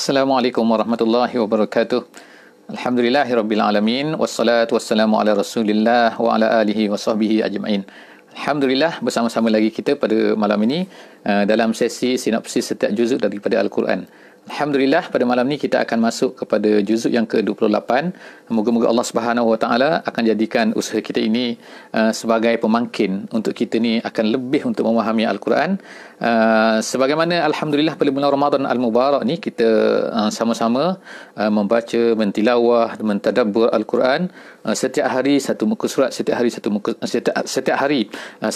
Assalamualaikum warahmatullahi wabarakatuh. Alhamdulillahirabbil alamin wassalatu wassalamu ala Rasulillah wa ala alihi wa sahbihi ajma'in. Alhamdulillah, bersama-sama lagi kita pada malam ini dalam sesi sinopsis setiap juzuk daripada Al-Quran. Alhamdulillah, pada malam ni kita akan masuk kepada juzuk yang ke-28. Moga-moga Allah Subhanahu Wa Taala akan jadikan usaha kita ini sebagai pemangkin untuk kita ni akan lebih untuk memahami Al-Quran. Sebagaimana Alhamdulillah pada bulan Ramadan Al-Mubarak ni kita sama-sama membaca, mentilawah, mentadabbur Al-Quran setiap hari satu muka surat, setiap hari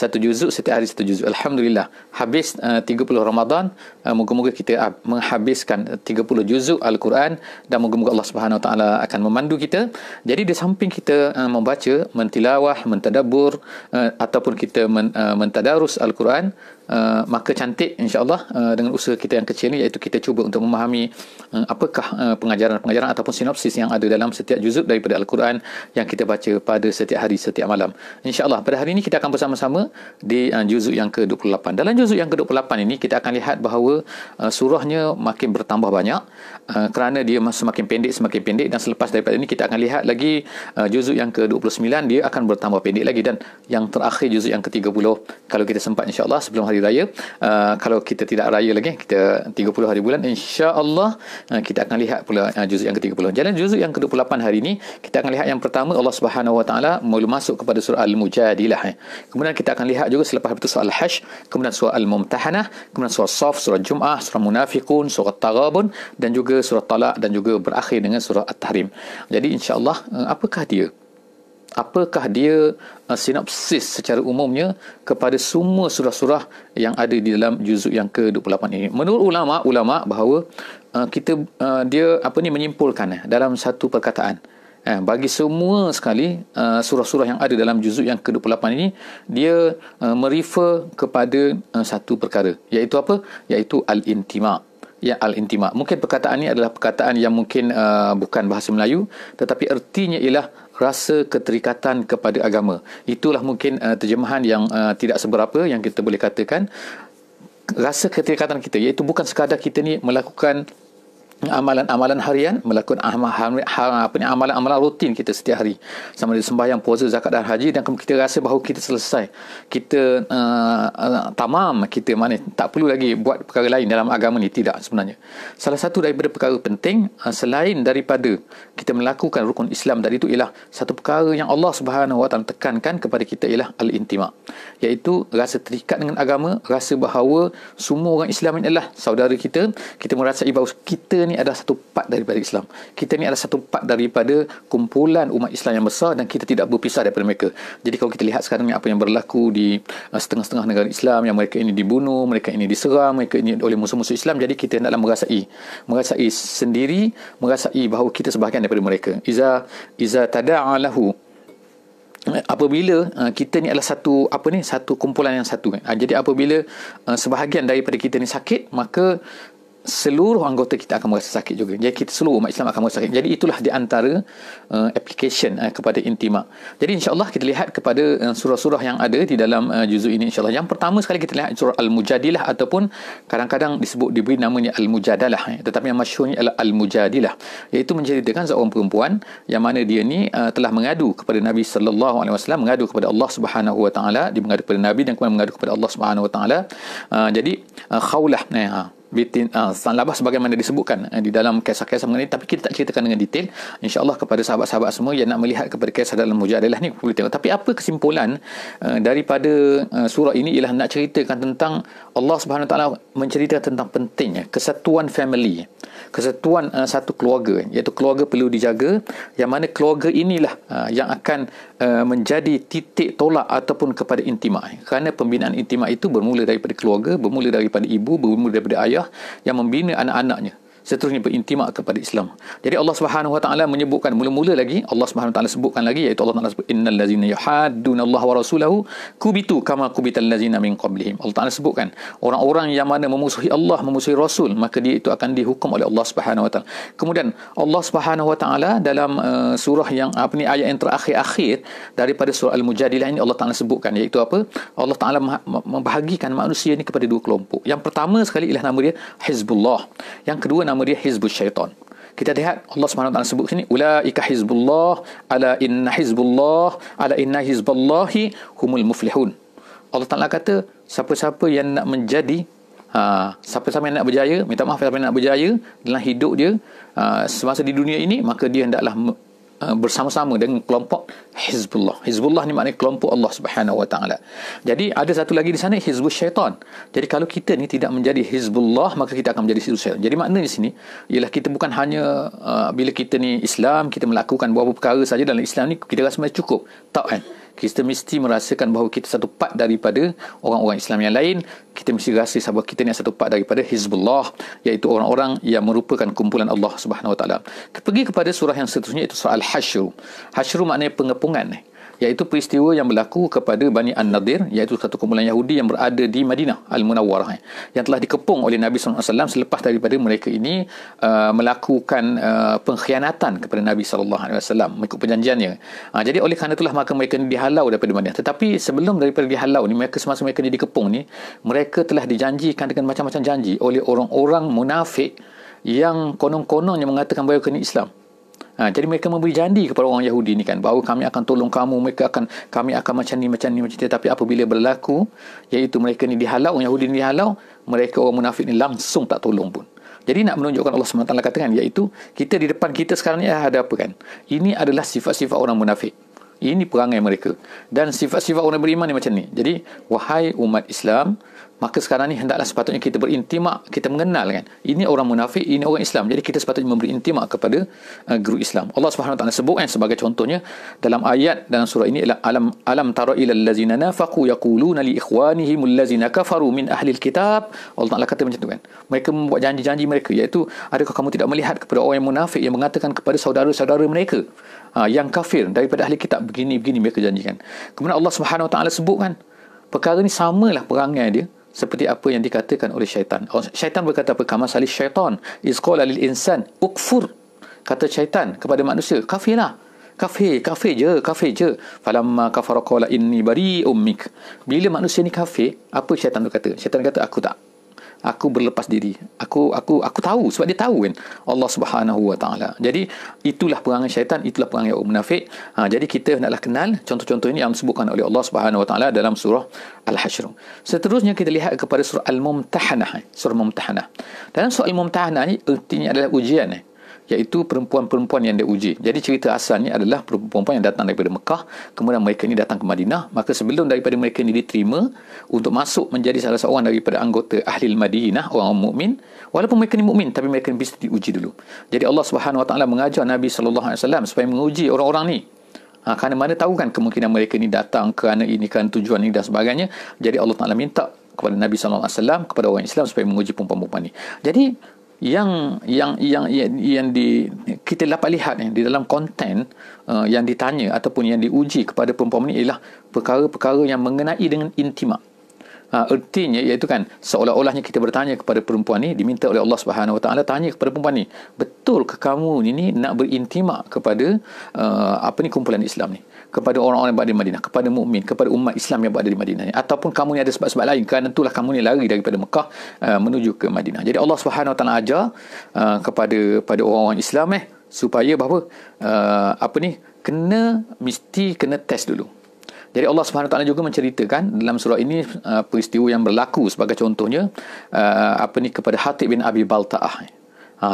satu juzuk, setiap hari satu juzuk. Alhamdulillah, habis 30 Ramadan, moga-moga kita menghabiskan 30 juzuk Al-Quran dan moga-moga Allah Subhanahu Wa Taala akan memandu kita. Jadi di samping kita membaca, mentilawah, mentadabbur ataupun kita mentadarus Al-Quran, maka cantik insya-Allah dengan usaha kita yang kecil ni, iaitu kita cuba untuk memahami apakah pengajaran-pengajaran ataupun sinopsis yang ada dalam setiap juzuk daripada Al-Quran yang kita baca pada setiap hari, setiap malam. Insya-Allah pada hari ini kita akan bersama-sama di juzuk yang ke-28. Dalam juzuk yang ke-28 ini kita akan lihat bahawa surahnya makin bertambah banyak kerana dia semakin pendek dan selepas daripada ini kita akan lihat lagi juzuk yang ke-29 dia akan bertambah pendek lagi, dan yang terakhir juzuk yang ke-30 kalau kita sempat insya-Allah sebelum hari raya. Kalau kita tidak raya lagi, kita 30 hari bulan, insya-Allah kita akan lihat pula juzuk yang ke-30. Jalan juzuk yang ke-28 hari ini kita akan lihat yang pertama, Allah Subhanahu Wa Taala mula masuk kepada surah Al-Mujadilah. Kemudian kita akan lihat juga selepas itu surah Al-Hash, kemudian surah Al-Mumtahanah, kemudian surah Saf, surah Jum'ah, surah Munafiqun, surah Taghabun, dan juga surah Talaq, dan juga berakhir dengan surah At-Tahrim. Jadi insya-Allah apakah dia sinopsis secara umumnya kepada semua surah-surah yang ada di dalam juzuk yang ke-28 ini. Menurut ulama bahawa dia menyimpulkan dalam satu perkataan. Bagi semua sekali surah-surah yang ada dalam juzuk yang ke-28 ini, dia merefer kepada satu perkara, iaitu apa? Iaitu al-intima'. Ya, al-intima'. Mungkin perkataan ini adalah perkataan yang mungkin bukan bahasa Melayu, tetapi ertinya ialah rasa keterikatan kepada agama. Itulah mungkin terjemahan yang tidak seberapa yang kita boleh katakan. Rasa keterikatan kita, iaitu bukan sekadar kita ni melakukan amalan-amalan harian, melakukan amalan-amalan rutin kita setiap hari, sama ada sembahyang, puasa, zakat dan haji, dan kita rasa bahawa kita selesai, kita tamam, kita tak perlu lagi buat perkara lain dalam agama ni. Tidak, sebenarnya salah satu daripada perkara penting selain daripada kita melakukan rukun Islam tadi itu ialah satu perkara yang Allah Subhanahu Wa Taala tekankan kepada kita ialah al-intima', iaitu rasa terikat dengan agama, rasa bahawa semua orang Islam ini adalah saudara kita. Kita merasai bahawa kita ni adalah satu part daripada Islam. Kita ni adalah satu part daripada kumpulan umat Islam yang besar, dan kita tidak berpisah daripada mereka. Jadi kalau kita lihat sekarang ni apa yang berlaku di setengah-setengah negara Islam, yang mereka ini dibunuh, mereka ini diserang, mereka ini oleh musuh-musuh Islam. Jadi kita hendaklah merasai sendiri, merasai bahawa kita sebahagian daripada mereka. Iza tada'a lahu, apabila kita ni adalah satu kumpulan yang satu. Jadi apabila sebahagian daripada kita ni sakit, maka seluruh anggota kita akan merasa sakit juga. Jadi kita, seluruh umat Islam akan merasa sakit. Jadi itulah di antara application kepada intima'. Jadi insya-Allah kita lihat kepada surah-surah yang ada di dalam juzuk ini insya-Allah. Yang pertama sekali kita lihat surah Al-Mujadilah, ataupun kadang-kadang diberi namanya Al-Mujadalah, tetapi yang masyhurnya adalah Al-Mujadilah, iaitu menceritakan seorang perempuan yang mana dia ni telah mengadu kepada Nabi sallallahu alaihi wasallam, mengadu kepada Allah Subhanahu Wa Taala, dia mengadu kepada Nabi dan kemudian mengadu kepada Allah Subhanahu Wa Taala. Jadi Khawlah binti Salabah sebagaimana disebutkan di dalam kisah-kisah mengenai, tapi kita tak ceritakan dengan detail. InsyaAllah kepada sahabat-sahabat semua yang nak melihat kepada kisah dalam Mujadilah ni boleh tengok. Tapi apa kesimpulan daripada surah ini ialah nak ceritakan tentang Allah Subhanahu Wa Taala menceritakan tentang pentingnya kesatuan family, kesatuan satu keluarga, iaitu keluarga perlu dijaga, yang mana keluarga inilah yang akan menjadi titik tolak ataupun kepada intima'. Kerana pembinaan intima' itu bermula daripada keluarga, bermula daripada ibu, bermula daripada ayah yang membina anak-anaknya, seterusnya berintimak kepada Islam. Jadi Allah Subhanahu Wa Taala menyebutkan mula-mula lagi, Allah Subhanahu Wa Taala sebutkan lagi, iaitu Allah Taala sebut innal ladzina yuhadduna Allah wa rasulahu kubitu kama kubital ladzina min qablihim. Allah Taala sebutkan orang-orang yang mana memusuhi Allah, memusuhi Rasul, maka dia itu akan dihukum oleh Allah Subhanahu Wa Taala. Kemudian Allah Subhanahu Wa Taala dalam surah yang ayat yang terakhir-akhir daripada surah Al-Mujadilah ini, Allah Taala sebutkan, iaitu apa? Allah Taala membahagikan manusia ini kepada dua kelompok. Yang pertama sekali ialah nama dia Hizbullah. Yang kedua nama dia hizbus syaitan. Kita lihat Allah SWT sebut sini, ulaika hizbullah ala inna hizbullah ala inna hizballahi humul muflihun. Allah Ta'ala kata, siapa-siapa yang nak menjadi siapa-siapa yang nak berjaya, minta maaf, siapa yang nak berjaya dalam hidup dia semasa di dunia ini, maka dia hendaklah bersama-sama dengan kelompok Hizbullah. Hizbullah ni maknanya kelompok Allah Subhanahu Wa Taala. Jadi ada satu lagi di sana, Hizbus Syaitan. Jadi kalau kita ni tidak menjadi Hizbullah, maka kita akan menjadi Hizbus Syaitan. Jadi maknanya di sini ialah kita bukan hanya bila kita ni Islam, kita melakukan beberapa perkara saja dalam Islam ni kita rasa macam cukup. Tak kan? Kita mesti merasakan bahawa kita satu part daripada orang-orang Islam yang lain. Kita mesti rasa bahawa kita ni satu part daripada Hizbullah, iaitu orang-orang yang merupakan kumpulan Allah Subhanahu Wa Taala. Pergi kepada surah yang seterusnya, iaitu surah Al-Hasyr. Hasyr maknanya pengepungan, iaitu peristiwa yang berlaku kepada Bani An-Nadir, iaitu satu kumpulan Yahudi yang berada di Madinah Al-Munawwarah, yang telah dikepung oleh Nabi SAW selepas daripada mereka ini melakukan pengkhianatan kepada Nabi SAW mengikut perjanjiannya. Jadi oleh kerana itulah maka mereka ini dihalau daripada Madinah. Tetapi sebelum daripada dihalau ni, mereka semasa mereka ini dikepung ni, mereka telah dijanjikan dengan macam-macam janji oleh orang-orang munafik yang konon-kononnya mengatakan bahawa mereka ni Islam. Jadi mereka memberi janji kepada orang Yahudi ni kan, bahawa kami akan tolong kamu, kami akan macam ni. Tapi apabila berlaku, iaitu mereka ni dihalau, orang Yahudi ni dihalau, mereka orang munafik ni langsung tak tolong pun. Jadi nak menunjukkan Allah SWT katakan, iaitu kita di depan kita sekarang ni ada apa kan? Ini adalah sifat-sifat orang munafik. Ini perangai mereka. Dan sifat-sifat orang beriman ni macam ni. Jadi, wahai umat Islam, maka sekarang ni hendaklah sepatutnya kita berintimak, kita mengenal kan, ini orang munafik, ini orang Islam. Jadi kita sepatutnya memberi intimak kepada guru Islam. Allah Subhanahu Wa Taala sebut kan, sebagai contohnya dalam ayat dalam surah ini, alam tara ilal ladzina nafaqu yaquluna li ikhwanihim allazina kafaru min ahli alkitab. Allah Taala kata macam tu kan, mereka membuat janji-janji mereka, iaitu adakah kamu tidak melihat kepada orang yang munafik yang mengatakan kepada saudara-saudara mereka yang kafir daripada ahli kitab, begini mereka janjikan. Kemudian Allah Subhanahu Wa Taala sebut kan, perkara ni samalah perangai dia seperti apa yang dikatakan oleh syaitan. Syaitan berkata apa? Kama salih syaitan izqala lil insan ukfur. Kata syaitan kepada manusia, kafirlah. Kafir je. Falamma kafara qala inni bari'um mik. Bila manusia ni kafir, apa syaitan berkata? Syaitan kata, aku berlepas diri. Aku tahu, sebab dia tahu kan Allah Subhanahu Wa Taala. Jadi itulah perangai syaitan, itulah perangai orang munafik. Jadi kita hendaklah kenal contoh-contoh ini yang disebutkan oleh Allah Subhanahu Wa Taala dalam surah Al-Hasyr. Seterusnya kita lihat kepada surah Al-Mumtahanah. Surah Mumtahanah. Dalam surah Al-Mumtahanah ni artinya adalah ujian, iaitu perempuan-perempuan yang diuji. Jadi cerita asalnya adalah perempuan yang datang daripada Mekah, kemudian mereka ni datang ke Madinah. Maka sebelum daripada mereka ni diterima untuk masuk menjadi salah seorang daripada anggota ahli Madinah, orang mukmin, walaupun mereka ni mukmin, tapi mereka ni mesti diuji dulu. Jadi Allah Subhanahu Wa Taala mengajar Nabi SAW supaya menguji orang-orang ni. Kerana mana tahu kan kemungkinan mereka ni datang kerana ini, kerana tujuan ini dan sebagainya. Jadi Allah Ta'ala minta kepada Nabi SAW, kepada orang Islam supaya menguji perempuan-perempuan ni. Jadi yang kita dapat lihat di dalam konten yang ditanya ataupun yang diuji kepada perempuan ini ialah perkara-perkara yang mengenai dengan intimak. Artinya iaitu kan, seolah-olahnya kita bertanya kepada perempuan ni, diminta oleh Allah Subhanahu Wa Taala tanya kepada perempuan ni, betul ke kamu ni nak berintimak kepada kumpulan Islam ni, kepada orang-orang yang berada di Madinah, kepada mukmin, kepada umat Islam yang berada di Madinah ni, ataupun kamu ni ada sebab-sebab lain, kerana itulah kamu ni lari daripada Mekah menuju ke Madinah. Jadi Allah Subhanahu Wa Taala ajar kepada orang-orang Islam supaya bahawa mesti kena test dulu. Jadi Allah Subhanahu Wa Taala juga menceritakan dalam surah ini peristiwa yang berlaku, sebagai contohnya kepada Hatib bin Abi Balta'ah.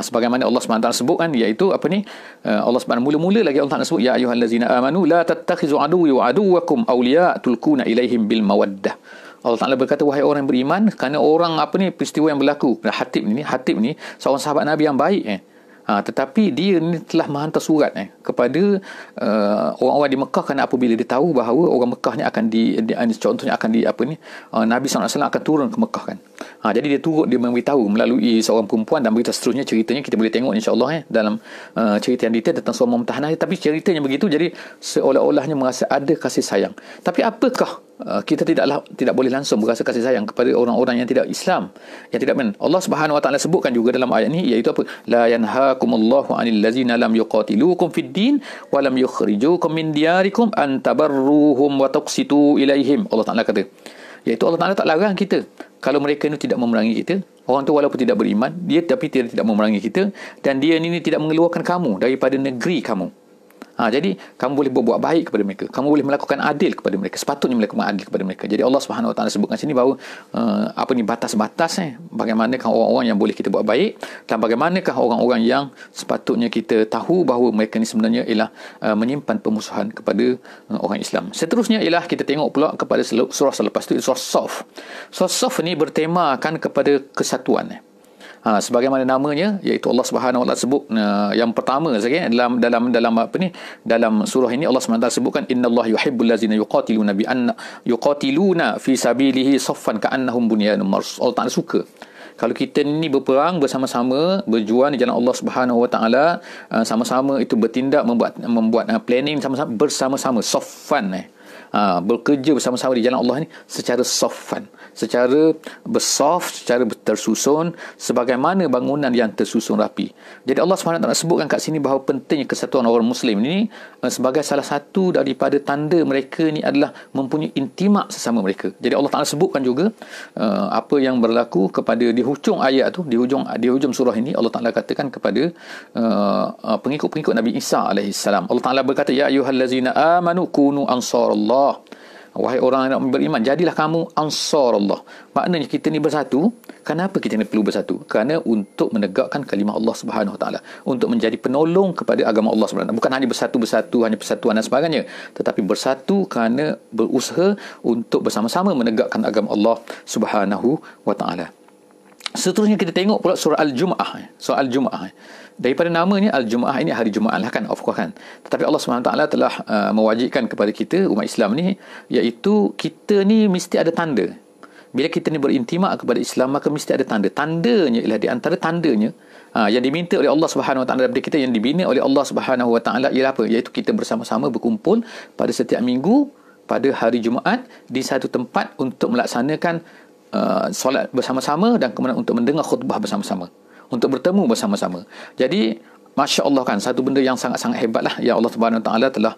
Sebagaimana Allah Subhanahu Wa Taala sebutkan, iaitu Allah Subhanahu mula-mula lagi Allah Taala sebut, ya ayyuhallazina amanu la tattakhizu aduwwi wa aduwwakum awliya tulquna ilaihim bil mawaddah. Allah Taala berkata, wahai orang yang beriman, kerana orang peristiwa yang berlaku pada Hatib ni seorang sahabat Nabi yang baik tetapi dia ni telah menghantar surat kepada orang-orang di Mekah, kerana apabila dia tahu bahawa orang Mekah ni akan contohnya akan Nabi SAW akan turun ke Mekah kan. Jadi dia memberitahu melalui seorang perempuan, dan berita seterusnya ceritanya kita boleh tengok insya-Allah dalam cerita yang detail tentang surah Mumtahanah. Tapi ceritanya begitu, jadi seolah-olahnya merasa ada kasih sayang. Tapi apakah kita tidak boleh langsung berasa kasih sayang kepada orang-orang yang tidak Islam, yang tidak men. Allah Subhanahu Wa Taala sebutkan juga dalam ayat ni, iaitu apa? La yanhaakumullahu 'anil ladzina lam yuqatilukum fid din wa lam yukhrijukum min diyarikum an tabarruhum wa tuqsitu ilaihim. Allah Taala kata, iaitu Allah Taala tak larang kita kalau mereka ini tidak memerangi kita, orang tu walaupun tidak beriman, dia tidak memerangi kita, dan dia ini tidak mengeluarkan kamu daripada negeri kamu. Jadi kamu boleh berbuat baik kepada mereka, kamu boleh melakukan adil kepada mereka, sepatutnya melakukan adil kepada mereka. Jadi Allah Subhanahu Wa Taala sebutkan sini bahawa batas-batas bagaimanakah orang-orang yang boleh kita buat baik, dan bagaimanakah orang-orang yang sepatutnya kita tahu bahawa mereka ni sebenarnya ialah menyimpan permusuhan kepada orang Islam. Seterusnya ialah kita tengok pula kepada surah selepas itu, surah Saf. Surah Saf ni bertemakan kepada kesatuan. Sebagaimana namanya, iaitu Allah Subhanahu Wa Taala sebut yang pertama sekali dalam surah ini Allah Subhanahu Wa Taala sebutkan innallaha yuhibbul ladzina yuqatiluna fi sabilihi saffan ka'annahum bunyanun marsus. Allah Taala suka kalau kita ni berperang bersama-sama, berjuang di jalan Allah Subhanahu Wa Taala, sama-sama itu bertindak, membuat planning bersama-sama saffan, bekerja bersama-sama di jalan Allah ni secara saffan, secara bersaf, secara tersusun, sebagaimana bangunan yang tersusun rapi. Jadi Allah SWT sebutkan kat sini bahawa pentingnya kesatuan orang Muslim ini sebagai salah satu daripada tanda mereka ni adalah mempunyai intimak sesama mereka. Jadi Allah Taala sebutkan juga apa yang berlaku kepada di hujung ayat tu, di hujung surah ini Allah Taala katakan kepada pengikut-pengikut Nabi Isa alaihissalam. Allah Taala berkata, ya ayyuhallazina amanu kunu ansarallah. Wahai orang yang beriman, jadilah kamu ansar Allah. Maknanya kita ni bersatu. Kenapa kita ni perlu bersatu? Kerana untuk menegakkan kalimah Allah Subhanahu Wa Taala, untuk menjadi penolong kepada agama Allah Subhanahu Wa Taala. Bukan hanya bersatu-bersatu, hanya persatuan dan sebagainya, tetapi bersatu kerana berusaha untuk bersama-sama menegakkan agama Allah Subhanahu Wa Taala. Seterusnya kita tengok pula surah Al-Jum'ah. Surah Al-Jum'ah. Daripada namanya Al-Jum'ah ini hari Jumaat lah kan, of course kan. Tetapi Allah SWT telah mewajibkan kepada kita umat Islam ni, iaitu kita ni mesti ada tanda. Bila kita ni berintimak kepada Islam, maka mesti ada tanda. Tandanya ialah, di antara tandanya yang diminta oleh Allah Subhanahu Wa Taala daripada kita, yang dibina oleh Allah Subhanahu Wa Taala ialah apa? Iaitu kita bersama-sama berkumpul pada setiap minggu pada hari Jumaat di satu tempat untuk melaksanakan solat bersama-sama, dan kemudian untuk mendengar khutbah bersama-sama, untuk bertemu bersama-sama. Jadi Masya Allah kan, satu benda yang sangat-sangat hebat lah yang Allah Subhanahu Wa Taala telah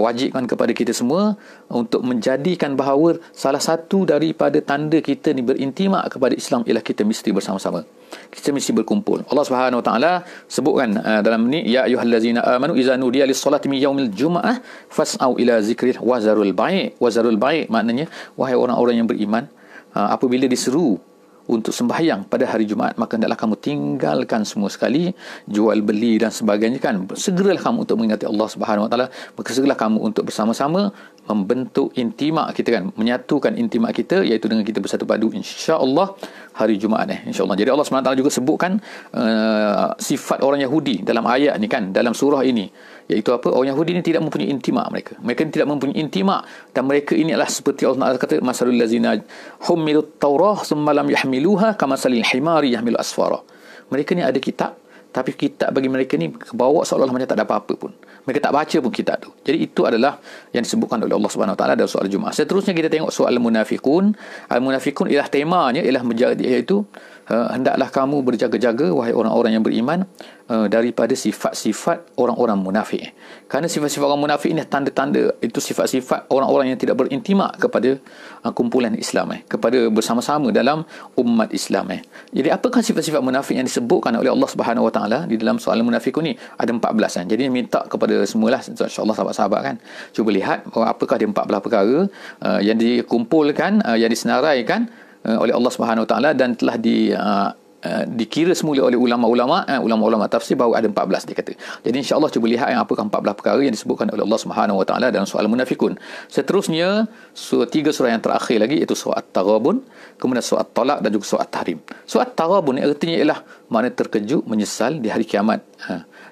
wajibkan kepada kita semua, untuk menjadikan bahawa salah satu daripada tanda kita ni berintimak kepada Islam ialah kita mesti bersama-sama, kita mesti berkumpul. Allah Subhanahu Wa Taala sebutkan dalam ni, ya ayyuhallazina amanu idza nudiya lis-salati min yaumil jumu'ah fas'au ila zikril wa zarul bai'. Wa zarul bai' maknanya, wahai orang-orang yang beriman, apabila diseru untuk sembahyang pada hari Jumaat, maka hendaklah kamu tinggalkan semua sekali jual beli dan sebagainya kan. Segeralah kamu untuk mengingati Allah Subhanahu Wa Taala, maka segeralah kamu untuk bersama-sama membentuk intimak kita kan, menyatukan intimak kita, iaitu dengan kita bersatu padu insya-Allah hari Jumaat insya-Allah. Jadi Allah SWT juga sebutkan sifat orang Yahudi dalam ayat ni kan, dalam surah ini, iaitu apa? Orang Yahudi ni tidak mempunyai intimak mereka tidak mempunyai intimak, dan mereka ini adalah seperti Allah kata, masalul lazina humilut taurah thumma lam yahmiluha kamasalil himari yahmilu asfara. Mereka ni ada kitab, tapi kitab bagi mereka ni bawa seolah-olah macam tak ada apa-apa pun. Mereka tak baca pun kitab tu. Jadi itu adalah yang disebutkan oleh Allah Subhanahu Wa Taala dalam surah Al-Jumu'ah. Seterusnya kita tengok soal Al-Munafiqun. Al-Munafiqun ialah temanya ialah menjaga, iaitu hendaklah kamu berjaga-jaga wahai orang-orang yang beriman daripada sifat-sifat orang-orang munafik. Kerana sifat-sifat orang munafik ini tanda-tanda, itu sifat-sifat orang-orang yang tidak berintimak kepada kumpulan Islam, kepada bersama-sama dalam umat Islam. Jadi apakah sifat-sifat munafik yang disebutkan oleh Allah Subhanahu Wa Taala di dalam soal Munafiqun ni? Ada 14 kan. Jadi minta kepada semualah, insya-Allah sahabat-sahabat kan, cuba lihat apakah dia 14 perkara yang dikumpulkan, yang disenaraikan oleh Allah Subhanahu Wa Taala, dan telah dikira semula oleh ulama-ulama tafsir bahawa ada 14 dia kata. Jadi insya-Allah cuba lihat apakah 14 perkara yang disebutkan oleh Allah Subhanahu Wa Taala dalam soal Munafiqun. Seterusnya tiga surah yang terakhir lagi, iaitu surah At-Taghabun, kemudian surah At-Talaq dan juga surah At-Tahrim. Surah At-Taghabun artinya ialah makna terkejut, menyesal di hari kiamat.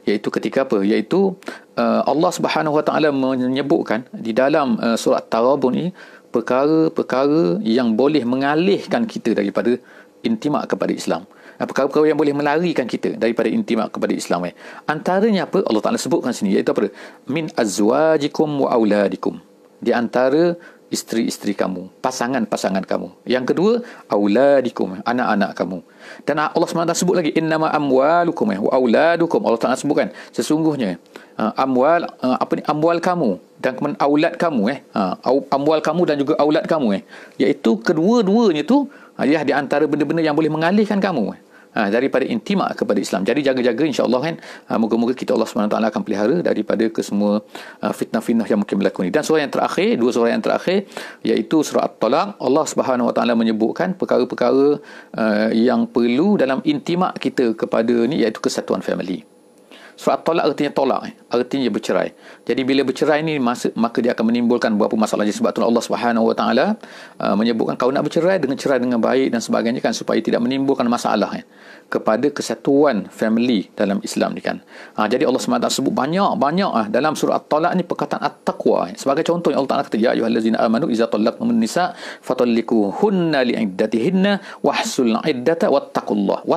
Iaitu ketika apa? Iaitu Allah Subhanahu Wa Taala menyebutkan di dalam surah At-Taghabun ini perkara-perkara yang boleh mengalihkan kita daripada intimak kepada Islam. Perkara-perkara yang boleh melarikan kita daripada intimak kepada Islam. Antaranya apa? Allah Ta'ala sebutkan sini, iaitu apa? Min azwajikum wa auladikum. Di antara isteri-isteri kamu, pasangan-pasangan kamu. Yang kedua, auladikum, anak-anak kamu. Dan Allah SWT sebut lagi, innama amwalukum wa auladukum. Allah Ta'ala sebutkan, sesungguhnya amwal kamu dan kemudian aulad kamu amwal kamu dan juga aulad kamu iaitu kedua-duanya tu Ia di antara benda-benda yang boleh mengalihkan kamu daripada intimak kepada Islam. Jadi jaga-jaga, insya-Allah kan. Moga-moga kita Allah SWT akan pelihara daripada kesemua fitnah-fitnah yang mungkin berlaku ni. Dan surah yang terakhir, dua surah yang terakhir, iaitu surah At-Talaq. Allah SWT menyebutkan perkara-perkara yang perlu dalam intimak kita kepada ni, iaitu kesatuan family. Surah At-Talaq artinya tolak, artinya bercerai. Jadi bila bercerai ni maka dia akan menimbulkan beberapa masalah. Sebab tu Allah Subhanahu Wa Taala menyebutkan kau nak bercerai dengan cerai dengan baik dan sebagainya kan, supaya tidak menimbulkan masalah kepada kesatuan family dalam Islam ni kan. Jadi Allah SWT sebut banyak dalam surah At-Talaq ni perkataan at-taqwa. Sebagai contoh Allah Taala kata ya ayyuhallazina amanu iza talaqtumun nisa fatalliquhunna li'iddatihinna wahsul 'iddata wattaqullah.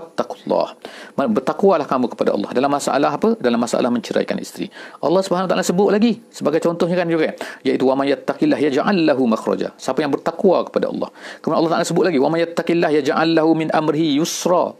Bertakwalah kamu kepada Allah dalam masalah apa? Dalam masalah menceraikan isteri. Allah Subhanahu Wa Taala sebut lagi sebagai contohnya kan juga, iaitu wa may yattaqillah yaj'al lahu makhraja. Siapa yang bertakwa kepada Allah. Kemudian Allah Taala sebut lagi wa may yattaqillah yaj'al lahu min amrihi yusra.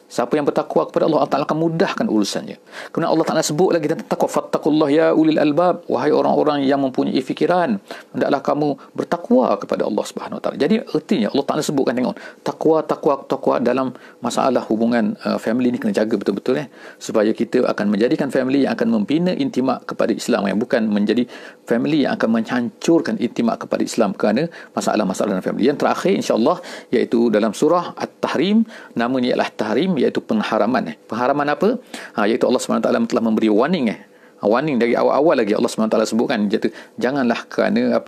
Siapa yang bertakwa kepada Allah, Allah Ta'ala akan mudahkan urusannya. Kemudian Allah Ta'ala sebut lagi tentang takwa. Fattaqullah ya ulil albab. Wahai orang-orang yang mempunyai fikiran, hendaklah kamu bertakwa kepada Allah Subhanahu Wa Ta'ala. Jadi artinya Allah Ta'ala sebutkan, tengok, takwa dalam masalah hubungan family ni kena jaga betul-betul supaya kita akan menjadikan family yang akan membina intimak kepada Islam, yang bukan menjadi family yang akan menghancurkan intimak kepada Islam kerana masalah-masalah dalam family. Yang terakhir insya-Allah iaitu dalam surah At-Tahrim, namanya ialah Tahrim, iaitu pengharaman. Pengharaman apa? Iaitu Allah SWT telah memberi warning warning dari awal-awal lagi. Allah SWT sebutkan, janganlah kerana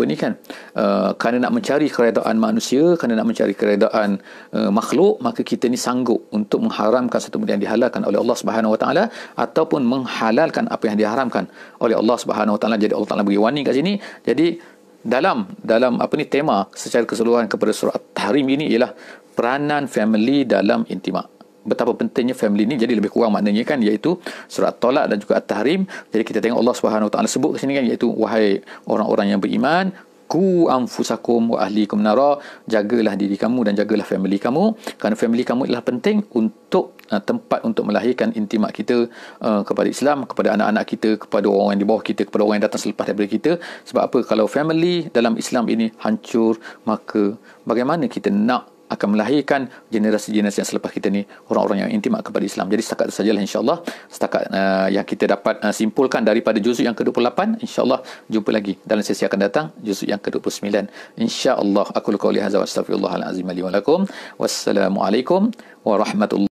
kerana nak mencari keredaan manusia, kerana nak mencari keredaan makhluk, maka kita ni sanggup untuk mengharamkan satu benda yang dihalalkan oleh Allah Subhanahu Wa Taala ataupun menghalalkan apa yang diharamkan oleh Allah Subhanahu Wa Taala. Jadi Allah Taala beri warning kat sini. Jadi dalam tema secara keseluruhan kepada surah At-Tahrim ini ialah peranan family dalam intimak. Betapa pentingnya family ni, jadi lebih kurang maknanya kan, iaitu surah At-Talaq dan juga At-Tahrim. Jadi kita tengok Allah Subhanahu Wa Taala sebut ke sini kan, iaitu wahai orang-orang yang beriman, ku anfusakum wa ahlikum nara, jagalah diri kamu dan jagalah family kamu, kerana family kamu ialah penting untuk tempat untuk melahirkan intimak kita kepada Islam, kepada anak-anak kita, kepada orang yang di bawah kita, kepada orang yang datang selepas daripada kita. Sebab apa? Kalau family dalam Islam ini hancur, maka bagaimana kita nak akan melahirkan generasi-generasi yang selepas kita ni, orang-orang yang intimat kepada Islam. Jadi setakat itu sajalah insya-Allah, setakat yang kita dapat simpulkan daripada juzuk yang ke-28. Insya-Allah jumpa lagi dalam sesi akan datang, juzuk yang ke-29. Insya-Allah. Aku qauli hadza wa astaghfirullahal azim li wa lakum. Wassalamualaikum warahmatullahi